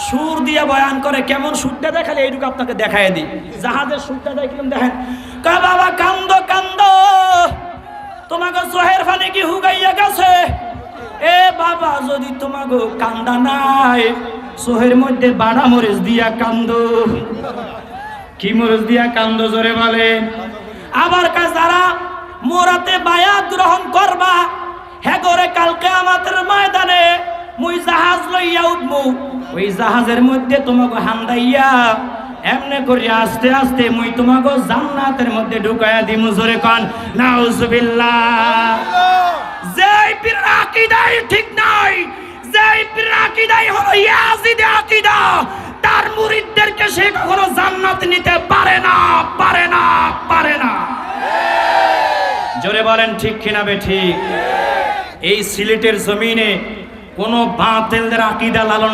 সুর দিয়ে বয়ান করে, কেমন সুরটা দেখালে এইটুকু আপনাকে দেখায় দিই। জাহাজের সুরটা দেখলাম, দেখেন, কা বাবা কান্দো কান্দো, তোমাকে চোহের ফানে কি হুগাইয়া গেছে? এ বাবা, যদি তোমাকে কান্দা নাই, চোহের মধ্যে বাড়া মরিচ দিয়া কান্দো। কি মরিচ দিয়া কান্দো জোরে বলে? আবার কাজ যারা মোরাতে বায়াত গ্রহণ করবা, হ্যাঁ করে কালকে আমাদের ময়দানে মুই জাহাজ লইয়া উঠবো, ওই জাহাজের মধ্যে তোমাকে হান্দাইয়া এমনে করে আস্তে আস্তে মুই তোমাকে জান্নাতের মধ্যে ঢুকাইয়া দিমু। জোরে কান নাউজুবিল্লাহ। যেই পীরের আকীদাই ঠিক নাই, যেই পীরের আকীদাই হলো ইয়াজিদি আকীদা, তার মুরিদদেরকে সে কখনো জান্নাত নিতে পারে না, পারে না, পারে না। জোরে বলেন ঠিক কিনা বেঠিক? এই সিলেটের জমিনে কোন বাতিলদের আকীদা লালন